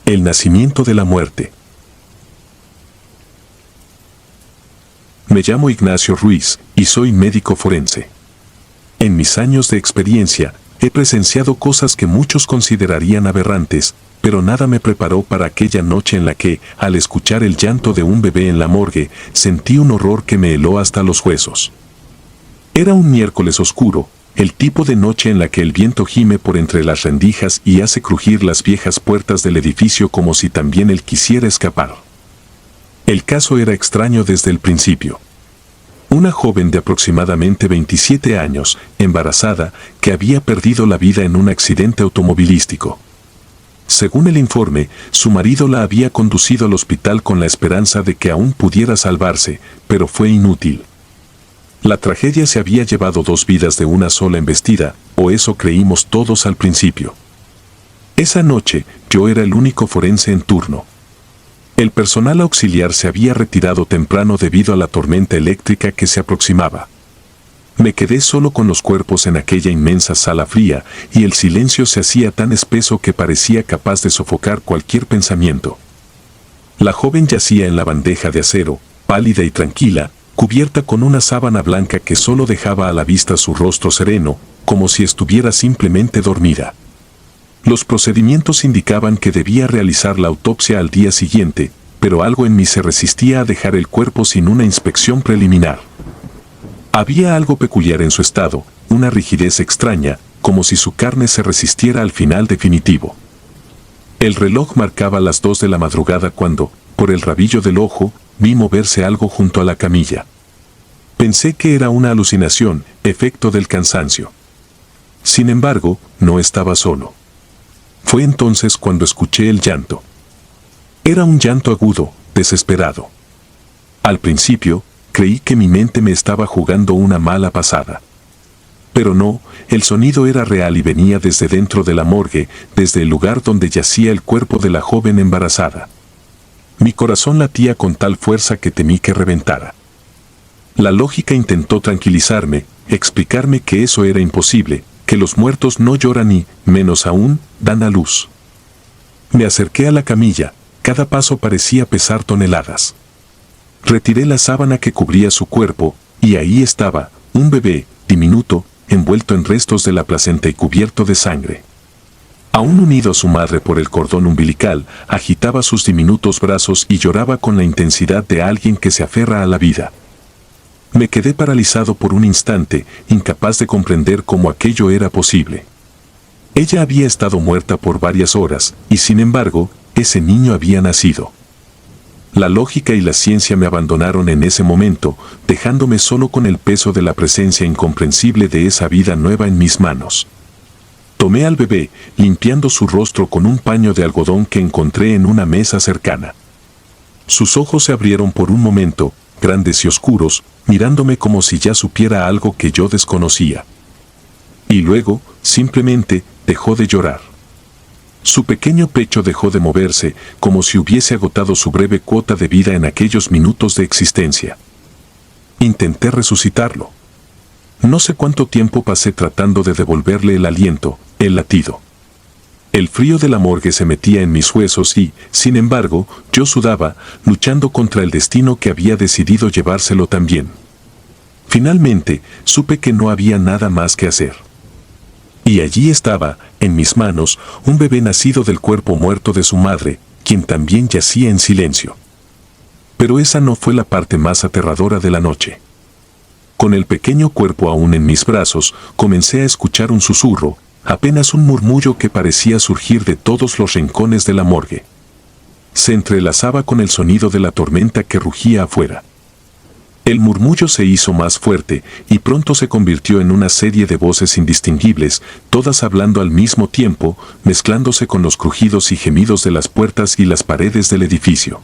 El nacimiento de la muerte. Me llamo Ignacio Ruiz y soy médico forense. En mis años de experiencia, he presenciado cosas que muchos considerarían aberrantes, pero nada me preparó para aquella noche en la que, al escuchar el llanto de un bebé en la morgue, sentí un horror que me heló hasta los huesos. Era un miércoles oscuro, el tipo de noche en la que el viento gime por entre las rendijas y hace crujir las viejas puertas del edificio como si también él quisiera escapar. El caso era extraño desde el principio. Una joven de aproximadamente 27 años, embarazada, que había perdido la vida en un accidente automovilístico. Según el informe, su marido la había conducido al hospital con la esperanza de que aún pudiera salvarse, pero fue inútil. La tragedia se había llevado 2 vidas de una sola embestida, o eso creímos todos al principio. Esa noche, yo era el único forense en turno. El personal auxiliar se había retirado temprano debido a la tormenta eléctrica que se aproximaba. Me quedé solo con los cuerpos en aquella inmensa sala fría, y el silencio se hacía tan espeso que parecía capaz de sofocar cualquier pensamiento. La joven yacía en la bandeja de acero, pálida y tranquila, cubierta con una sábana blanca que solo dejaba a la vista su rostro sereno, como si estuviera simplemente dormida. Los procedimientos indicaban que debía realizar la autopsia al día siguiente, pero algo en mí se resistía a dejar el cuerpo sin una inspección preliminar. Había algo peculiar en su estado, una rigidez extraña, como si su carne se resistiera al final definitivo. El reloj marcaba las 2 de la madrugada cuando, por el rabillo del ojo, vi moverse algo junto a la camilla. Pensé que era una alucinación, efecto del cansancio. Sin embargo, no estaba solo. Fue entonces cuando escuché el llanto. Era un llanto agudo, desesperado. Al principio, creí que mi mente me estaba jugando una mala pasada. Pero no, el sonido era real y venía desde dentro de la morgue, desde el lugar donde yacía el cuerpo de la joven embarazada. Mi corazón latía con tal fuerza que temí que reventara. La lógica intentó tranquilizarme, explicarme que eso era imposible, que los muertos no lloran y, menos aún, dan a luz. Me acerqué a la camilla, cada paso parecía pesar toneladas. Retiré la sábana que cubría su cuerpo, y ahí estaba, un bebé, diminuto, envuelto en restos de la placenta y cubierto de sangre. Aún unido a su madre por el cordón umbilical, agitaba sus diminutos brazos y lloraba con la intensidad de alguien que se aferra a la vida. Me quedé paralizado por un instante, incapaz de comprender cómo aquello era posible. Ella había estado muerta por varias horas, y sin embargo, ese niño había nacido. La lógica y la ciencia me abandonaron en ese momento, dejándome solo con el peso de la presencia incomprensible de esa vida nueva en mis manos. Tomé al bebé, limpiando su rostro con un paño de algodón que encontré en una mesa cercana. Sus ojos se abrieron por un momento, grandes y oscuros, mirándome como si ya supiera algo que yo desconocía. Y luego, simplemente, dejó de llorar. Su pequeño pecho dejó de moverse, como si hubiese agotado su breve cuota de vida en aquellos minutos de existencia. Intenté resucitarlo. No sé cuánto tiempo pasé tratando de devolverle el aliento, el latido. El frío de la morgue se metía en mis huesos y, sin embargo, yo sudaba, luchando contra el destino que había decidido llevárselo también. Finalmente, supe que no había nada más que hacer. Y allí estaba, en mis manos, un bebé nacido del cuerpo muerto de su madre, quien también yacía en silencio. Pero esa no fue la parte más aterradora de la noche. Con el pequeño cuerpo aún en mis brazos, comencé a escuchar un susurro, apenas un murmullo que parecía surgir de todos los rincones de la morgue. Se entrelazaba con el sonido de la tormenta que rugía afuera. El murmullo se hizo más fuerte y pronto se convirtió en una serie de voces indistinguibles, todas hablando al mismo tiempo, mezclándose con los crujidos y gemidos de las puertas y las paredes del edificio.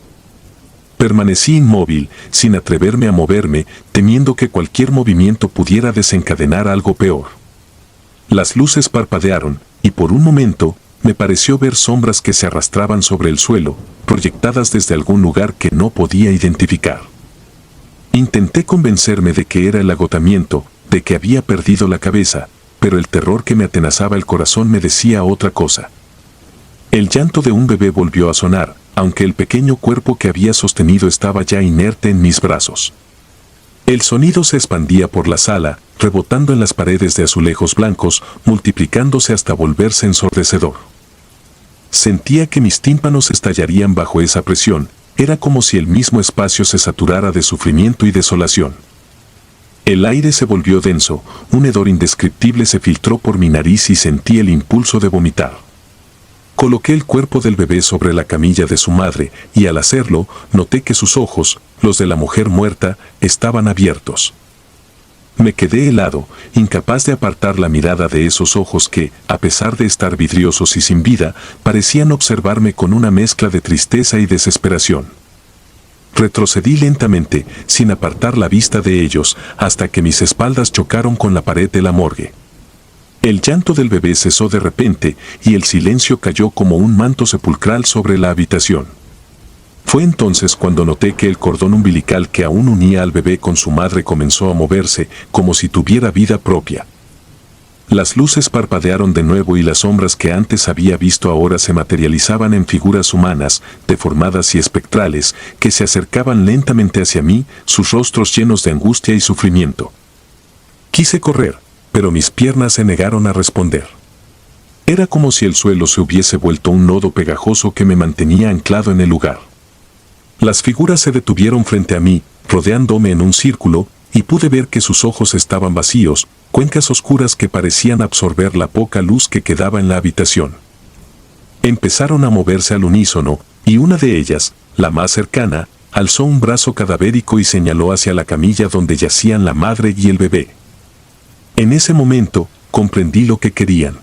Permanecí inmóvil, sin atreverme a moverme, temiendo que cualquier movimiento pudiera desencadenar algo peor. Las luces parpadearon, y por un momento, me pareció ver sombras que se arrastraban sobre el suelo, proyectadas desde algún lugar que no podía identificar. Intenté convencerme de que era el agotamiento, de que había perdido la cabeza, pero el terror que me atenazaba el corazón me decía otra cosa. El llanto de un bebé volvió a sonar, aunque el pequeño cuerpo que había sostenido estaba ya inerte en mis brazos. El sonido se expandía por la sala, rebotando en las paredes de azulejos blancos, multiplicándose hasta volverse ensordecedor. Sentía que mis tímpanos estallarían bajo esa presión, era como si el mismo espacio se saturara de sufrimiento y desolación. El aire se volvió denso, un hedor indescriptible se filtró por mi nariz y sentí el impulso de vomitar. Coloqué el cuerpo del bebé sobre la camilla de su madre, y al hacerlo, noté que sus ojos, los de la mujer muerta, estaban abiertos. Me quedé helado, incapaz de apartar la mirada de esos ojos que, a pesar de estar vidriosos y sin vida, parecían observarme con una mezcla de tristeza y desesperación. Retrocedí lentamente, sin apartar la vista de ellos, hasta que mis espaldas chocaron con la pared de la morgue. El llanto del bebé cesó de repente y el silencio cayó como un manto sepulcral sobre la habitación. Fue entonces cuando noté que el cordón umbilical que aún unía al bebé con su madre comenzó a moverse como si tuviera vida propia. Las luces parpadearon de nuevo y las sombras que antes había visto ahora se materializaban en figuras humanas, deformadas y espectrales, que se acercaban lentamente hacia mí, sus rostros llenos de angustia y sufrimiento. Quise correr, pero mis piernas se negaron a responder. Era como si el suelo se hubiese vuelto un nodo pegajoso que me mantenía anclado en el lugar. Las figuras se detuvieron frente a mí, rodeándome en un círculo, y pude ver que sus ojos estaban vacíos, cuencas oscuras que parecían absorber la poca luz que quedaba en la habitación. Empezaron a moverse al unísono, y una de ellas, la más cercana, alzó un brazo cadavérico y señaló hacia la camilla donde yacían la madre y el bebé. En ese momento, comprendí lo que querían.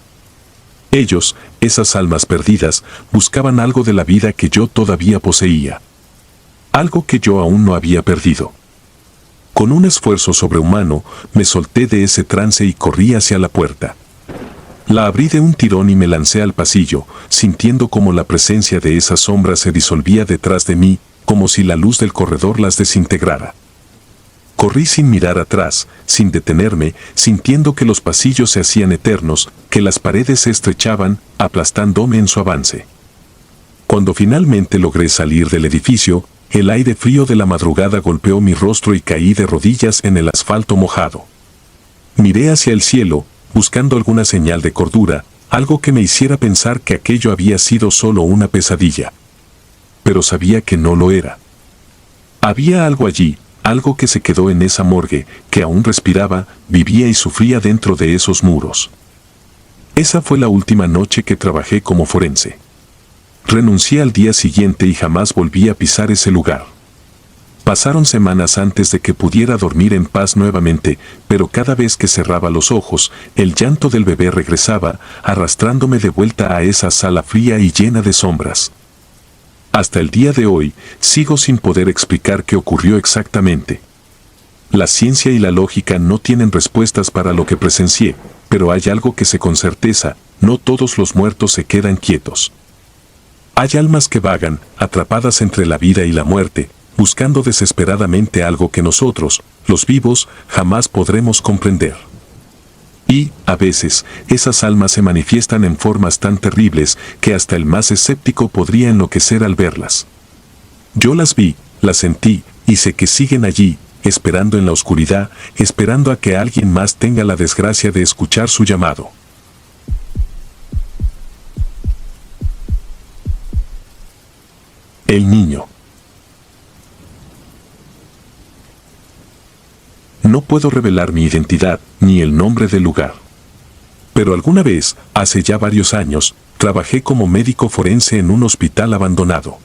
Ellos, esas almas perdidas, buscaban algo de la vida que yo todavía poseía. Algo que yo aún no había perdido. Con un esfuerzo sobrehumano, me solté de ese trance y corrí hacia la puerta. La abrí de un tirón y me lancé al pasillo, sintiendo como la presencia de esas sombras se disolvía detrás de mí, como si la luz del corredor las desintegrara. Corrí sin mirar atrás, sin detenerme, sintiendo que los pasillos se hacían eternos, que las paredes se estrechaban, aplastándome en su avance. Cuando finalmente logré salir del edificio, el aire frío de la madrugada golpeó mi rostro y caí de rodillas en el asfalto mojado. Miré hacia el cielo, buscando alguna señal de cordura, algo que me hiciera pensar que aquello había sido solo una pesadilla. Pero sabía que no lo era. Había algo allí, algo que se quedó en esa morgue, que aún respiraba, vivía y sufría dentro de esos muros. Esa fue la última noche que trabajé como forense. Renuncié al día siguiente y jamás volví a pisar ese lugar. Pasaron semanas antes de que pudiera dormir en paz nuevamente, pero cada vez que cerraba los ojos, el llanto del bebé regresaba, arrastrándome de vuelta a esa sala fría y llena de sombras. Hasta el día de hoy, sigo sin poder explicar qué ocurrió exactamente. La ciencia y la lógica no tienen respuestas para lo que presencié, pero hay algo que sé con certeza: no todos los muertos se quedan quietos. Hay almas que vagan, atrapadas entre la vida y la muerte, buscando desesperadamente algo que nosotros, los vivos, jamás podremos comprender. Y, a veces, esas almas se manifiestan en formas tan terribles que hasta el más escéptico podría enloquecer al verlas. Yo las vi, las sentí, y sé que siguen allí, esperando en la oscuridad, esperando a que alguien más tenga la desgracia de escuchar su llamado. El niño. No puedo revelar mi identidad, ni el nombre del lugar. Pero alguna vez, hace ya varios años, trabajé como médico forense en un hospital abandonado.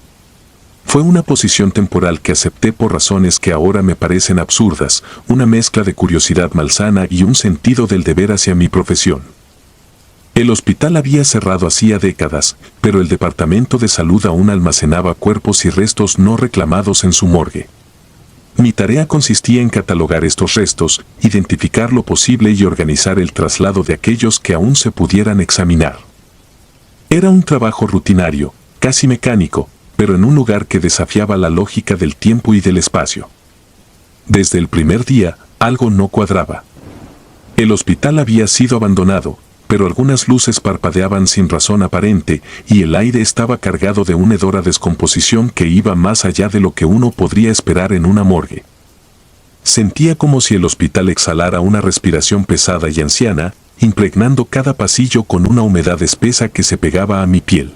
Fue una posición temporal que acepté por razones que ahora me parecen absurdas, una mezcla de curiosidad malsana y un sentido del deber hacia mi profesión. El hospital había cerrado hacía décadas, pero el departamento de salud aún almacenaba cuerpos y restos no reclamados en su morgue. Mi tarea consistía en catalogar estos restos, identificar lo posible y organizar el traslado de aquellos que aún se pudieran examinar. Era un trabajo rutinario, casi mecánico, pero en un lugar que desafiaba la lógica del tiempo y del espacio. Desde el primer día, algo no cuadraba. El hospital había sido abandonado, pero algunas luces parpadeaban sin razón aparente y el aire estaba cargado de una hedora descomposición que iba más allá de lo que uno podría esperar en una morgue. Sentía como si el hospital exhalara una respiración pesada y anciana, impregnando cada pasillo con una humedad espesa que se pegaba a mi piel.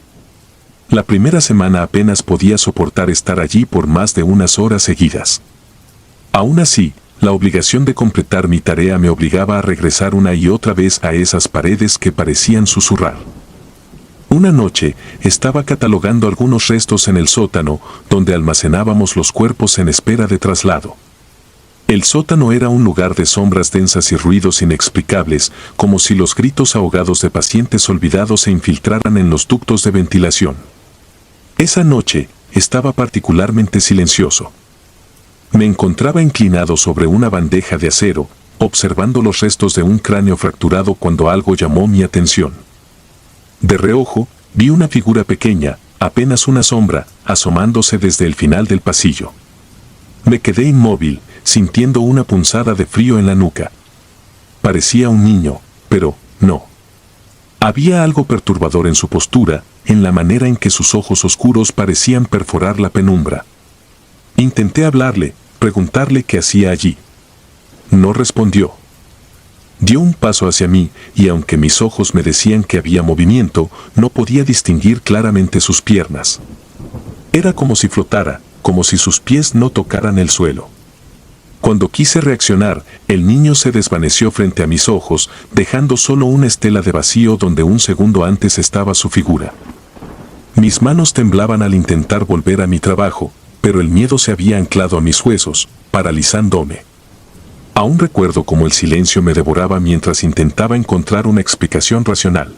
La primera semana apenas podía soportar estar allí por más de unas horas seguidas. Aún así, la obligación de completar mi tarea me obligaba a regresar una y otra vez a esas paredes que parecían susurrar. Una noche, estaba catalogando algunos restos en el sótano, donde almacenábamos los cuerpos en espera de traslado. El sótano era un lugar de sombras densas y ruidos inexplicables, como si los gritos ahogados de pacientes olvidados se infiltraran en los ductos de ventilación. Esa noche, estaba particularmente silencioso. Me encontraba inclinado sobre una bandeja de acero, observando los restos de un cráneo fracturado cuando algo llamó mi atención. De reojo, vi una figura pequeña, apenas una sombra, asomándose desde el final del pasillo. Me quedé inmóvil, sintiendo una punzada de frío en la nuca. Parecía un niño, pero no. Había algo perturbador en su postura, en la manera en que sus ojos oscuros parecían perforar la penumbra. Intenté hablarle, preguntarle qué hacía allí. No respondió. Dio un paso hacia mí, y aunque mis ojos me decían que había movimiento, no podía distinguir claramente sus piernas. Era como si flotara, como si sus pies no tocaran el suelo. Cuando quise reaccionar, el niño se desvaneció frente a mis ojos, dejando solo una estela de vacío donde un segundo antes estaba su figura. Mis manos temblaban al intentar volver a mi trabajo, pero el miedo se había anclado a mis huesos, paralizándome. Aún recuerdo cómo el silencio me devoraba mientras intentaba encontrar una explicación racional.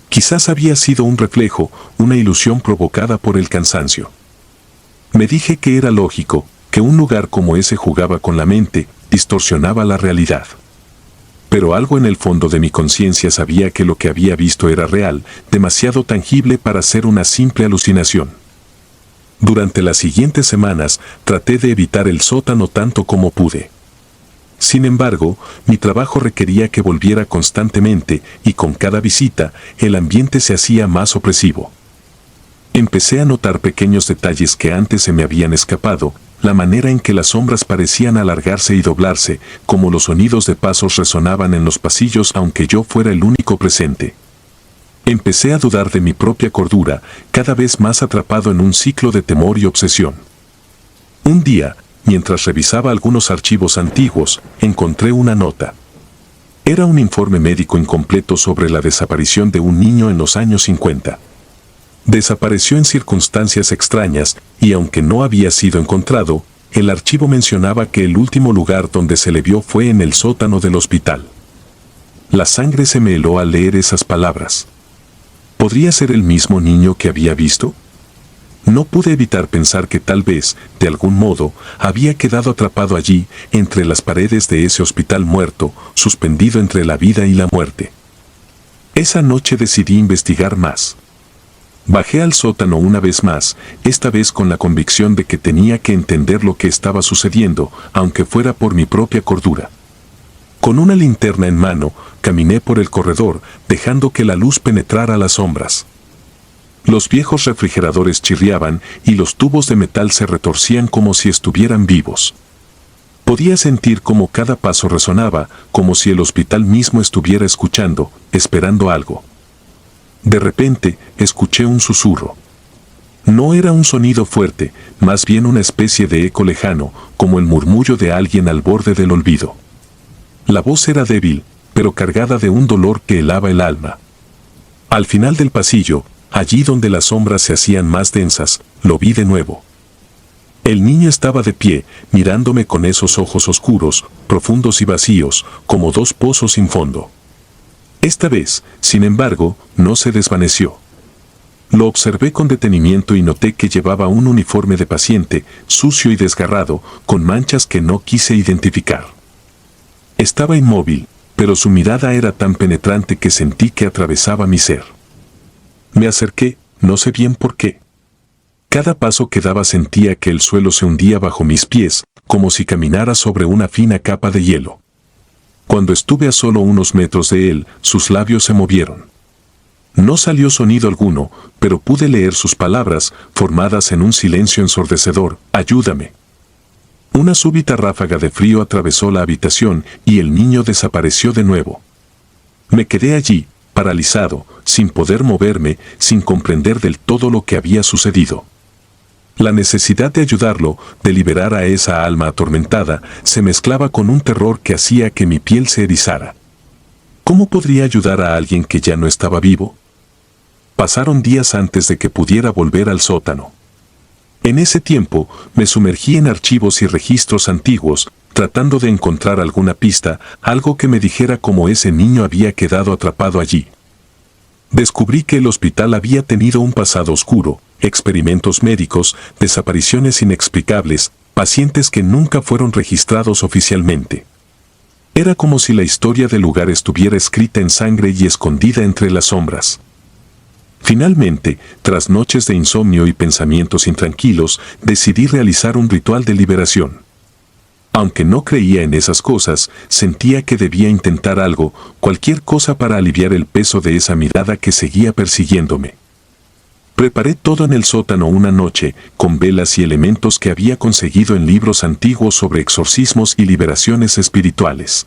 Quizás había sido un reflejo, una ilusión provocada por el cansancio. Me dije que era lógico, que un lugar como ese jugaba con la mente, distorsionaba la realidad. Pero algo en el fondo de mi conciencia sabía que lo que había visto era real, demasiado tangible para ser una simple alucinación. Durante las siguientes semanas, traté de evitar el sótano tanto como pude. Sin embargo, mi trabajo requería que volviera constantemente, y con cada visita, el ambiente se hacía más opresivo. Empecé a notar pequeños detalles que antes se me habían escapado, la manera en que las sombras parecían alargarse y doblarse, como los sonidos de pasos resonaban en los pasillos aunque yo fuera el único presente. Empecé a dudar de mi propia cordura, cada vez más atrapado en un ciclo de temor y obsesión. Un día, mientras revisaba algunos archivos antiguos, encontré una nota. Era un informe médico incompleto sobre la desaparición de un niño en los años 50. Desapareció en circunstancias extrañas, y aunque no había sido encontrado, el archivo mencionaba que el último lugar donde se le vio fue en el sótano del hospital. La sangre se me heló al leer esas palabras. ¿Podría ser el mismo niño que había visto? No pude evitar pensar que tal vez, de algún modo, había quedado atrapado allí, entre las paredes de ese hospital muerto, suspendido entre la vida y la muerte. Esa noche decidí investigar más. Bajé al sótano una vez más, esta vez con la convicción de que tenía que entender lo que estaba sucediendo, aunque fuera por mi propia cordura. Con una linterna en mano, caminé por el corredor, dejando que la luz penetrara las sombras. Los viejos refrigeradores chirriaban y los tubos de metal se retorcían como si estuvieran vivos. Podía sentir cómo cada paso resonaba, como si el hospital mismo estuviera escuchando, esperando algo. De repente, escuché un susurro. No era un sonido fuerte, más bien una especie de eco lejano, como el murmullo de alguien al borde del olvido. La voz era débil, pero cargada de un dolor que helaba el alma. Al final del pasillo, allí donde las sombras se hacían más densas, lo vi de nuevo. El niño estaba de pie, mirándome con esos ojos oscuros, profundos y vacíos, como dos pozos sin fondo. Esta vez, sin embargo, no se desvaneció. Lo observé con detenimiento y noté que llevaba un uniforme de paciente, sucio y desgarrado, con manchas que no quise identificar. Estaba inmóvil, pero su mirada era tan penetrante que sentí que atravesaba mi ser. Me acerqué, no sé bien por qué. Cada paso que daba sentía que el suelo se hundía bajo mis pies, como si caminara sobre una fina capa de hielo. Cuando estuve a solo unos metros de él, sus labios se movieron. No salió sonido alguno, pero pude leer sus palabras, formadas en un silencio ensordecedor: ayúdame. Una súbita ráfaga de frío atravesó la habitación y el niño desapareció de nuevo. Me quedé allí, paralizado, sin poder moverme, sin comprender del todo lo que había sucedido. La necesidad de ayudarlo, de liberar a esa alma atormentada, se mezclaba con un terror que hacía que mi piel se erizara. ¿Cómo podría ayudar a alguien que ya no estaba vivo? Pasaron días antes de que pudiera volver al sótano. En ese tiempo, me sumergí en archivos y registros antiguos, tratando de encontrar alguna pista, algo que me dijera cómo ese niño había quedado atrapado allí. Descubrí que el hospital había tenido un pasado oscuro, experimentos médicos, desapariciones inexplicables, pacientes que nunca fueron registrados oficialmente. Era como si la historia del lugar estuviera escrita en sangre y escondida entre las sombras. Finalmente, tras noches de insomnio y pensamientos intranquilos, decidí realizar un ritual de liberación. Aunque no creía en esas cosas, sentía que debía intentar algo, cualquier cosa para aliviar el peso de esa mirada que seguía persiguiéndome. Preparé todo en el sótano una noche, con velas y elementos que había conseguido en libros antiguos sobre exorcismos y liberaciones espirituales.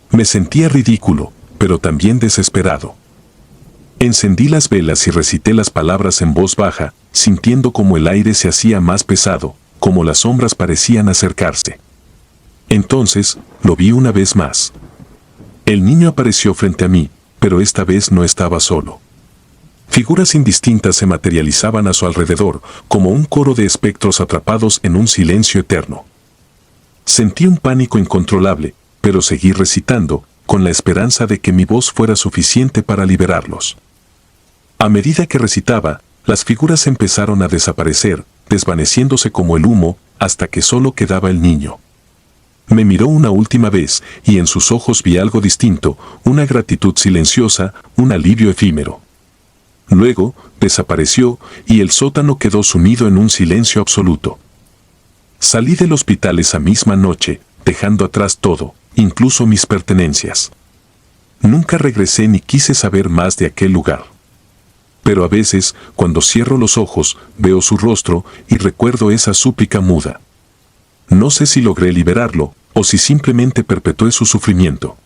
Me sentía ridículo, pero también desesperado. Encendí las velas y recité las palabras en voz baja, sintiendo como el aire se hacía más pesado, como las sombras parecían acercarse. Entonces, lo vi una vez más. El niño apareció frente a mí, pero esta vez no estaba solo. Figuras indistintas se materializaban a su alrededor, como un coro de espectros atrapados en un silencio eterno. Sentí un pánico incontrolable, pero seguí recitando, con la esperanza de que mi voz fuera suficiente para liberarlos. A medida que recitaba, las figuras empezaron a desaparecer, desvaneciéndose como el humo, hasta que solo quedaba el niño. Me miró una última vez, y en sus ojos vi algo distinto, una gratitud silenciosa, un alivio efímero. Luego, desapareció, y el sótano quedó sumido en un silencio absoluto. Salí del hospital esa misma noche, dejando atrás todo, incluso mis pertenencias. Nunca regresé ni quise saber más de aquel lugar. Pero a veces, cuando cierro los ojos, veo su rostro y recuerdo esa súplica muda. No sé si logré liberarlo, o si simplemente perpetué su sufrimiento.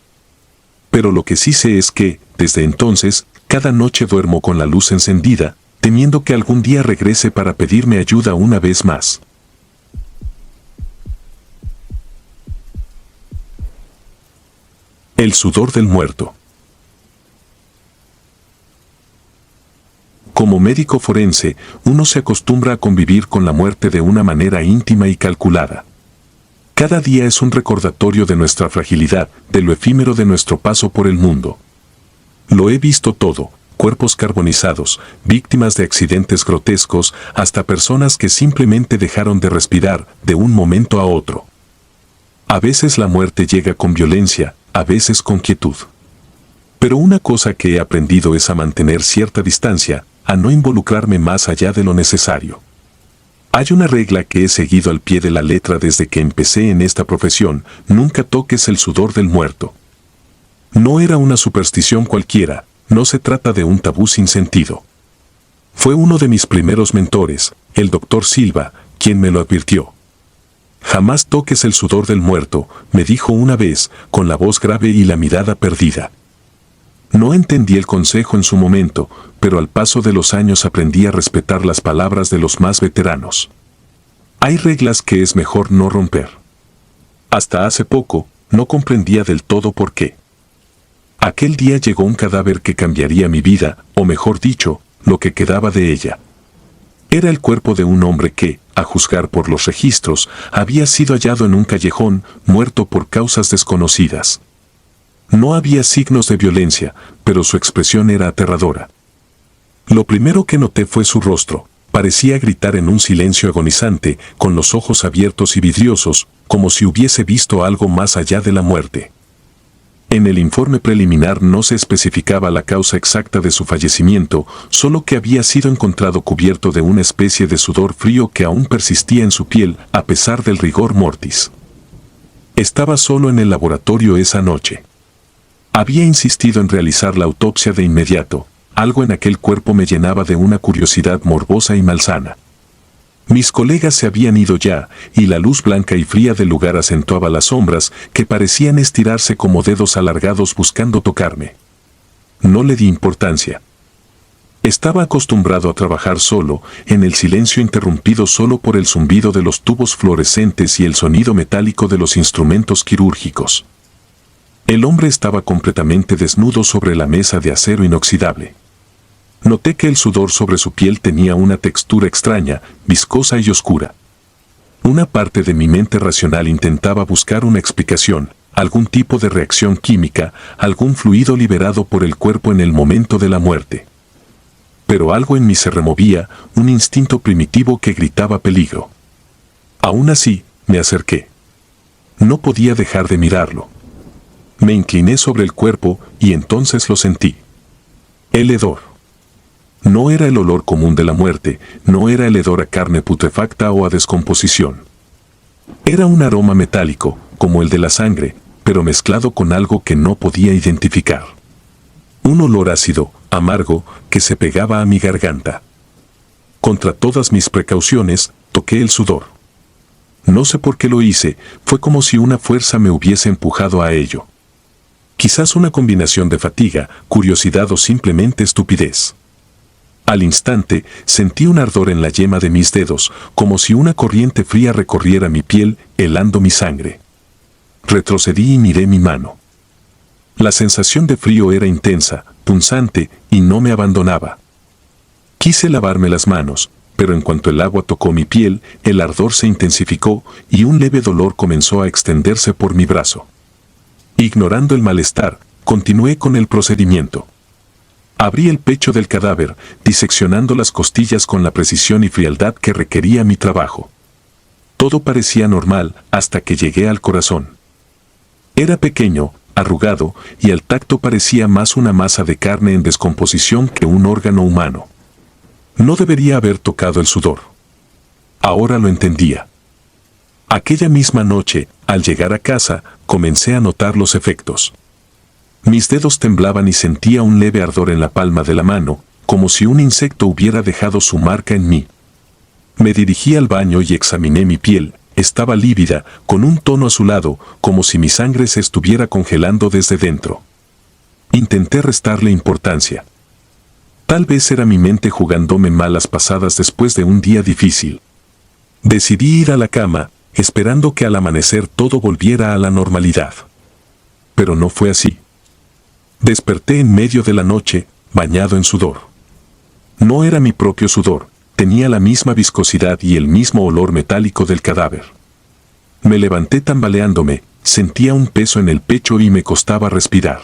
Pero lo que sí sé es que, desde entonces, cada noche duermo con la luz encendida, temiendo que algún día regrese para pedirme ayuda una vez más. El sudor del muerto. Como médico forense, uno se acostumbra a convivir con la muerte de una manera íntima y calculada. Cada día es un recordatorio de nuestra fragilidad, de lo efímero de nuestro paso por el mundo. Lo he visto todo: cuerpos carbonizados, víctimas de accidentes grotescos, hasta personas que simplemente dejaron de respirar de un momento a otro. A veces la muerte llega con violencia, a veces con quietud. Pero una cosa que he aprendido es a mantener cierta distancia, a no involucrarme más allá de lo necesario. Hay una regla que he seguido al pie de la letra desde que empecé en esta profesión: nunca toques el sudor del muerto. No era una superstición cualquiera, no se trata de un tabú sin sentido. Fue uno de mis primeros mentores, el Dr. Silva, quien me lo advirtió. Jamás toques el sudor del muerto, me dijo una vez, con la voz grave y la mirada perdida. No entendí el consejo en su momento, pero al paso de los años aprendí a respetar las palabras de los más veteranos. Hay reglas que es mejor no romper. Hasta hace poco, no comprendía del todo por qué. Aquel día llegó un cadáver que cambiaría mi vida, o mejor dicho, lo que quedaba de ella. Era el cuerpo de un hombre que, a juzgar por los registros, había sido hallado en un callejón, muerto por causas desconocidas. No había signos de violencia, pero su expresión era aterradora. Lo primero que noté fue su rostro. Parecía gritar en un silencio agonizante, con los ojos abiertos y vidriosos, como si hubiese visto algo más allá de la muerte. En el informe preliminar no se especificaba la causa exacta de su fallecimiento, solo que había sido encontrado cubierto de una especie de sudor frío que aún persistía en su piel, a pesar del rigor mortis. Estaba solo en el laboratorio esa noche. Había insistido en realizar la autopsia de inmediato. Algo en aquel cuerpo me llenaba de una curiosidad morbosa y malsana. Mis colegas se habían ido ya, y la luz blanca y fría del lugar acentuaba las sombras que parecían estirarse como dedos alargados buscando tocarme. No le di importancia. Estaba acostumbrado a trabajar solo, en el silencio interrumpido solo por el zumbido de los tubos fluorescentes y el sonido metálico de los instrumentos quirúrgicos. El hombre estaba completamente desnudo sobre la mesa de acero inoxidable. Noté que el sudor sobre su piel tenía una textura extraña, viscosa y oscura. Una parte de mi mente racional intentaba buscar una explicación, algún tipo de reacción química, algún fluido liberado por el cuerpo en el momento de la muerte. Pero algo en mí se removía, un instinto primitivo que gritaba peligro. Aún así, me acerqué. No podía dejar de mirarlo. Me incliné sobre el cuerpo y entonces lo sentí. El hedor. No era el olor común de la muerte, no era el hedor a carne putrefacta o a descomposición. Era un aroma metálico, como el de la sangre, pero mezclado con algo que no podía identificar. Un olor ácido, amargo, que se pegaba a mi garganta. Contra todas mis precauciones, toqué el sudor. No sé por qué lo hice, fue como si una fuerza me hubiese empujado a ello. Quizás una combinación de fatiga, curiosidad o simplemente estupidez. Al instante, sentí un ardor en la yema de mis dedos, como si una corriente fría recorriera mi piel, helando mi sangre. Retrocedí y miré mi mano. La sensación de frío era intensa, punzante, y no me abandonaba. Quise lavarme las manos, pero en cuanto el agua tocó mi piel, el ardor se intensificó y un leve dolor comenzó a extenderse por mi brazo. Ignorando el malestar, continué con el procedimiento. Abrí el pecho del cadáver, diseccionando las costillas con la precisión y frialdad que requería mi trabajo. Todo parecía normal hasta que llegué al corazón. Era pequeño, arrugado, y al tacto parecía más una masa de carne en descomposición que un órgano humano. No debería haber tocado el sudor. Ahora lo entendía. Aquella misma noche, al llegar a casa, comencé a notar los efectos. Mis dedos temblaban y sentía un leve ardor en la palma de la mano, como si un insecto hubiera dejado su marca en mí. Me dirigí al baño y examiné mi piel. Estaba lívida, con un tono azulado, como si mi sangre se estuviera congelando desde dentro. Intenté restarle importancia. Tal vez era mi mente jugándome malas pasadas después de un día difícil. Decidí ir a la cama, esperando que al amanecer todo volviera a la normalidad. Pero no fue así. Desperté en medio de la noche, bañado en sudor. No era mi propio sudor, tenía la misma viscosidad y el mismo olor metálico del cadáver. Me levanté tambaleándome, sentía un peso en el pecho y me costaba respirar.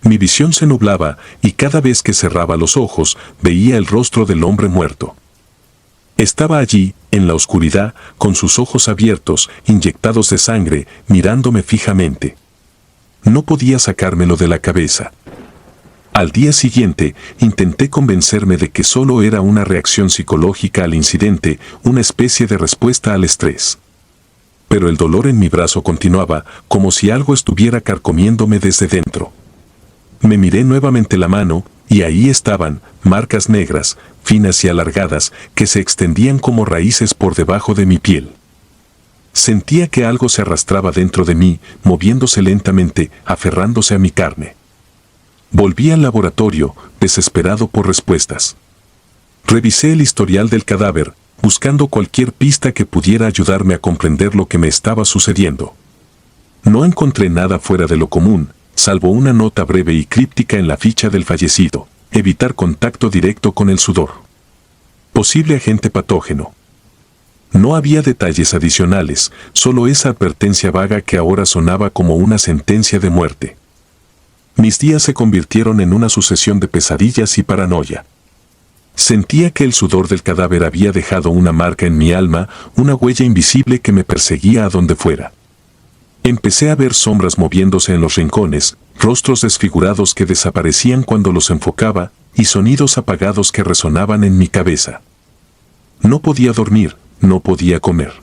Mi visión se nublaba y cada vez que cerraba los ojos veía el rostro del hombre muerto. Estaba allí, en la oscuridad, con sus ojos abiertos, inyectados de sangre, mirándome fijamente. No podía sacármelo de la cabeza. Al día siguiente, intenté convencerme de que solo era una reacción psicológica al incidente, una especie de respuesta al estrés. Pero el dolor en mi brazo continuaba, como si algo estuviera carcomiéndome desde dentro. Me miré nuevamente la mano, y ahí estaban, marcas negras, finas y alargadas, que se extendían como raíces por debajo de mi piel. Sentía que algo se arrastraba dentro de mí, moviéndose lentamente, aferrándose a mi carne. Volví al laboratorio, desesperado por respuestas. Revisé el historial del cadáver, buscando cualquier pista que pudiera ayudarme a comprender lo que me estaba sucediendo. No encontré nada fuera de lo común, salvo una nota breve y críptica en la ficha del fallecido: evitar contacto directo con el sudor. Posible agente patógeno. No había detalles adicionales, solo esa advertencia vaga que ahora sonaba como una sentencia de muerte. Mis días se convirtieron en una sucesión de pesadillas y paranoia. Sentía que el sudor del cadáver había dejado una marca en mi alma, una huella invisible que me perseguía a donde fuera. Empecé a ver sombras moviéndose en los rincones, rostros desfigurados que desaparecían cuando los enfocaba, y sonidos apagados que resonaban en mi cabeza. No podía dormir, no podía comer.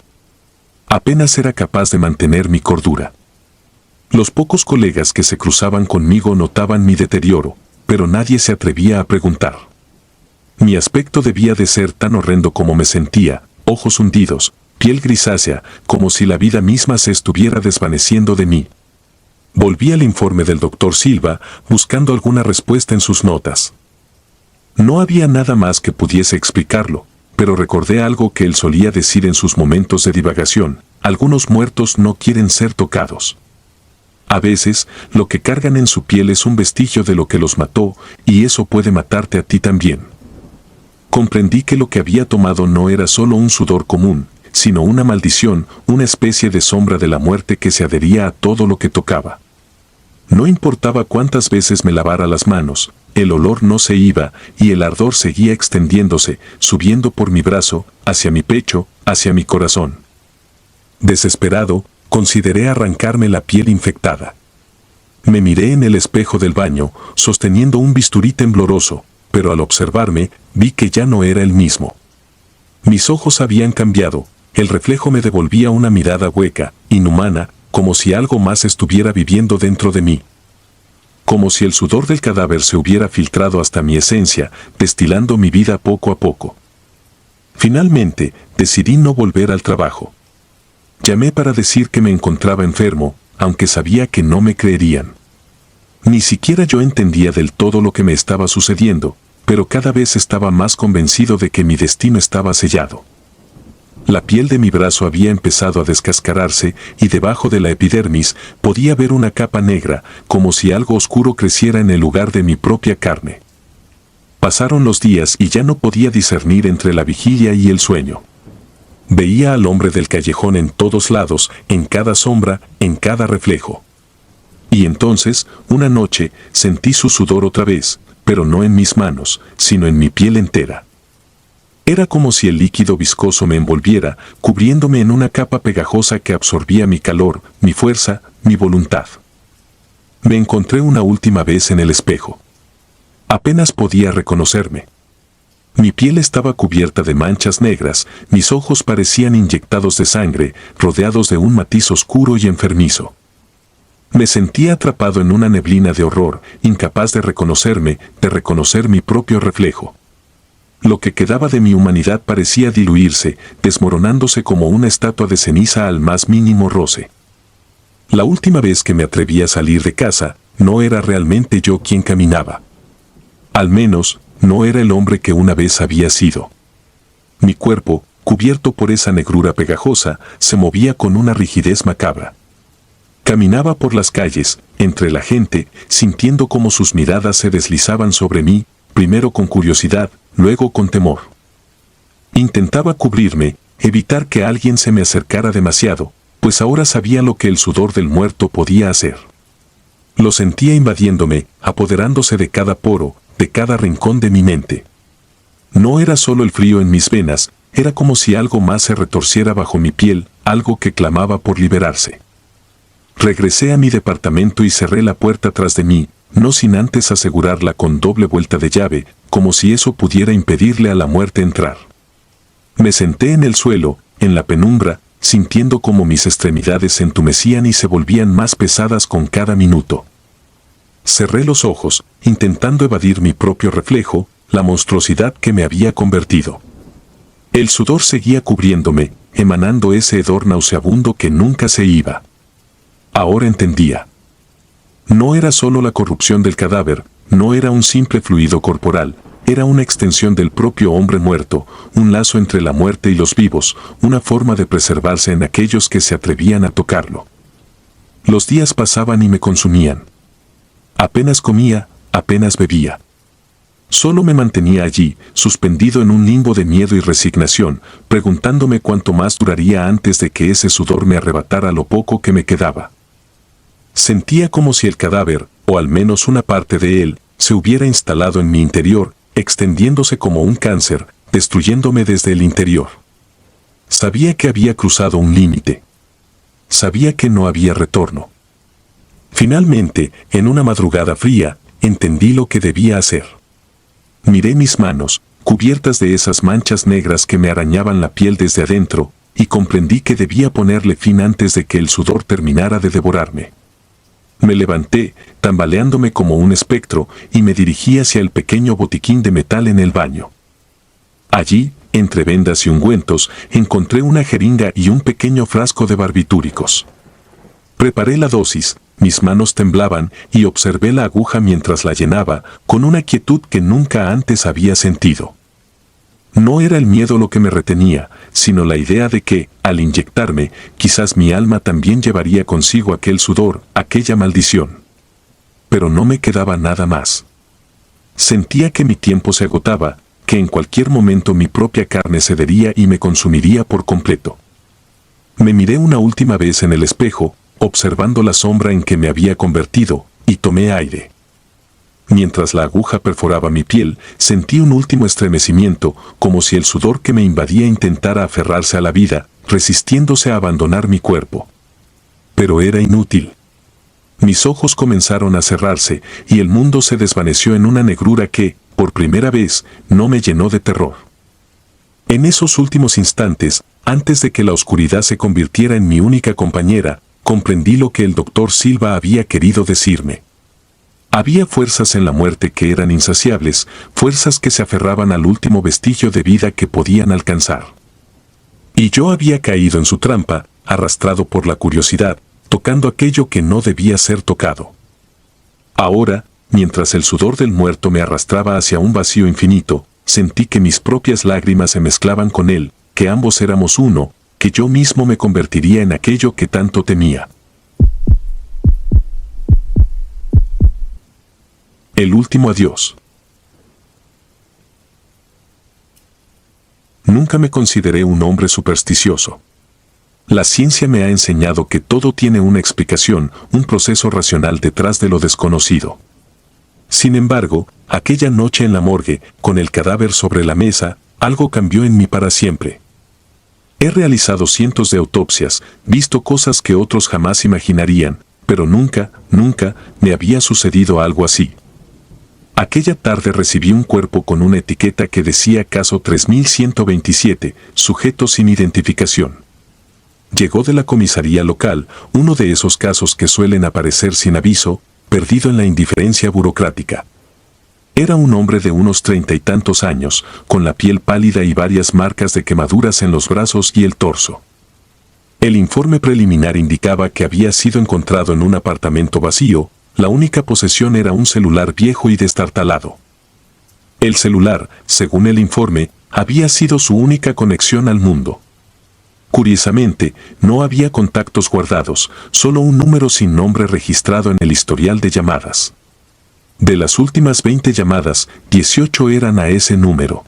Apenas era capaz de mantener mi cordura. Los pocos colegas que se cruzaban conmigo notaban mi deterioro, pero nadie se atrevía a preguntar. Mi aspecto debía de ser tan horrendo como me sentía, ojos hundidos, piel grisácea, como si la vida misma se estuviera desvaneciendo de mí. Volví al informe del doctor Silva, buscando alguna respuesta en sus notas. No había nada más que pudiese explicarlo, pero recordé algo que él solía decir en sus momentos de divagación: algunos muertos no quieren ser tocados. A veces, lo que cargan en su piel es un vestigio de lo que los mató, y eso puede matarte a ti también. Comprendí que lo que había tomado no era solo un sudor común, sino una maldición, una especie de sombra de la muerte que se adhería a todo lo que tocaba. No importaba cuántas veces me lavara las manos, el olor no se iba y el ardor seguía extendiéndose, subiendo por mi brazo, hacia mi pecho, hacia mi corazón. Desesperado, consideré arrancarme la piel infectada. Me miré en el espejo del baño, sosteniendo un bisturí tembloroso, pero al observarme, vi que ya no era el mismo. Mis ojos habían cambiado, el reflejo me devolvía una mirada hueca, inhumana, como si algo más estuviera viviendo dentro de mí. Como si el sudor del cadáver se hubiera filtrado hasta mi esencia, destilando mi vida poco a poco. Finalmente, decidí no volver al trabajo. Llamé para decir que me encontraba enfermo, aunque sabía que no me creerían. Ni siquiera yo entendía del todo lo que me estaba sucediendo, pero cada vez estaba más convencido de que mi destino estaba sellado. La piel de mi brazo había empezado a descascararse y debajo de la epidermis podía ver una capa negra, como si algo oscuro creciera en el lugar de mi propia carne. Pasaron los días y ya no podía discernir entre la vigilia y el sueño. Veía al hombre del callejón en todos lados, en cada sombra, en cada reflejo. Y entonces, una noche, sentí su sudor otra vez, pero no en mis manos, sino en mi piel entera. Era como si el líquido viscoso me envolviera, cubriéndome en una capa pegajosa que absorbía mi calor, mi fuerza, mi voluntad. Me encontré una última vez en el espejo. Apenas podía reconocerme. Mi piel estaba cubierta de manchas negras, mis ojos parecían inyectados de sangre, rodeados de un matiz oscuro y enfermizo. Me sentía atrapado en una neblina de horror, incapaz de reconocerme, de reconocer mi propio reflejo. Lo que quedaba de mi humanidad parecía diluirse, desmoronándose como una estatua de ceniza al más mínimo roce. La última vez que me atreví a salir de casa, no era realmente yo quien caminaba. Al menos, no era el hombre que una vez había sido. Mi cuerpo, cubierto por esa negrura pegajosa, se movía con una rigidez macabra. Caminaba por las calles, entre la gente, sintiendo cómo sus miradas se deslizaban sobre mí, primero con curiosidad, luego con temor. Intentaba cubrirme, evitar que alguien se me acercara demasiado, pues ahora sabía lo que el sudor del muerto podía hacer. Lo sentía invadiéndome, apoderándose de cada poro, de cada rincón de mi mente. No era solo el frío en mis venas, era como si algo más se retorciera bajo mi piel, algo que clamaba por liberarse. Regresé a mi departamento y cerré la puerta tras de mí, no sin antes asegurarla con doble vuelta de llave, como si eso pudiera impedirle a la muerte entrar. Me senté en el suelo, en la penumbra, sintiendo como mis extremidades se entumecían y se volvían más pesadas con cada minuto. Cerré los ojos, intentando evadir mi propio reflejo, la monstruosidad que me había convertido. El sudor seguía cubriéndome, emanando ese hedor nauseabundo que nunca se iba. Ahora entendía. No era solo la corrupción del cadáver, no era un simple fluido corporal, era una extensión del propio hombre muerto, un lazo entre la muerte y los vivos, una forma de preservarse en aquellos que se atrevían a tocarlo. Los días pasaban y me consumían. Apenas comía, apenas bebía. Solo me mantenía allí, suspendido en un limbo de miedo y resignación, preguntándome cuánto más duraría antes de que ese sudor me arrebatara lo poco que me quedaba. Sentía como si el cadáver, o al menos una parte de él, se hubiera instalado en mi interior, extendiéndose como un cáncer, destruyéndome desde el interior. Sabía que había cruzado un límite. Sabía que no había retorno. Finalmente, en una madrugada fría, entendí lo que debía hacer. Miré mis manos, cubiertas de esas manchas negras que me arañaban la piel desde adentro, y comprendí que debía ponerle fin antes de que el sudor terminara de devorarme. Me levanté, tambaleándome como un espectro, y me dirigí hacia el pequeño botiquín de metal en el baño. Allí, entre vendas y ungüentos, encontré una jeringa y un pequeño frasco de barbitúricos. Preparé la dosis, mis manos temblaban y observé la aguja mientras la llenaba, con una quietud que nunca antes había sentido. No era el miedo lo que me retenía, sino la idea de que, al inyectarme, quizás mi alma también llevaría consigo aquel sudor, aquella maldición. Pero no me quedaba nada más. Sentía que mi tiempo se agotaba, que en cualquier momento mi propia carne cedería y me consumiría por completo. Me miré una última vez en el espejo, observando la sombra en que me había convertido, y tomé aire. Mientras la aguja perforaba mi piel, sentí un último estremecimiento, como si el sudor que me invadía intentara aferrarse a la vida, resistiéndose a abandonar mi cuerpo. Pero era inútil. Mis ojos comenzaron a cerrarse, y el mundo se desvaneció en una negrura que, por primera vez, no me llenó de terror. En esos últimos instantes, antes de que la oscuridad se convirtiera en mi única compañera, comprendí lo que el doctor Silva había querido decirme. Había fuerzas en la muerte que eran insaciables, fuerzas que se aferraban al último vestigio de vida que podían alcanzar. Y yo había caído en su trampa, arrastrado por la curiosidad, tocando aquello que no debía ser tocado. Ahora, mientras el sudor del muerto me arrastraba hacia un vacío infinito, sentí que mis propias lágrimas se mezclaban con él, que ambos éramos uno, que yo mismo me convertiría en aquello que tanto temía. El último adiós. Nunca me consideré un hombre supersticioso. La ciencia me ha enseñado que todo tiene una explicación, un proceso racional detrás de lo desconocido. Sin embargo, aquella noche en la morgue, con el cadáver sobre la mesa, algo cambió en mí para siempre. He realizado cientos de autopsias, visto cosas que otros jamás imaginarían, pero nunca me había sucedido algo así. Aquella tarde recibí un cuerpo con una etiqueta que decía caso 3127, sujeto sin identificación. Llegó de la comisaría local, uno de esos casos que suelen aparecer sin aviso, perdido en la indiferencia burocrática. Era un hombre de unos 30 y tantos años, con la piel pálida y varias marcas de quemaduras en los brazos y el torso. El informe preliminar indicaba que había sido encontrado en un apartamento vacío. La única posesión era un celular viejo y destartalado. El celular, según el informe, había sido su única conexión al mundo. Curiosamente, no había contactos guardados, solo un número sin nombre registrado en el historial de llamadas. De las últimas 20 llamadas, 18 eran a ese número.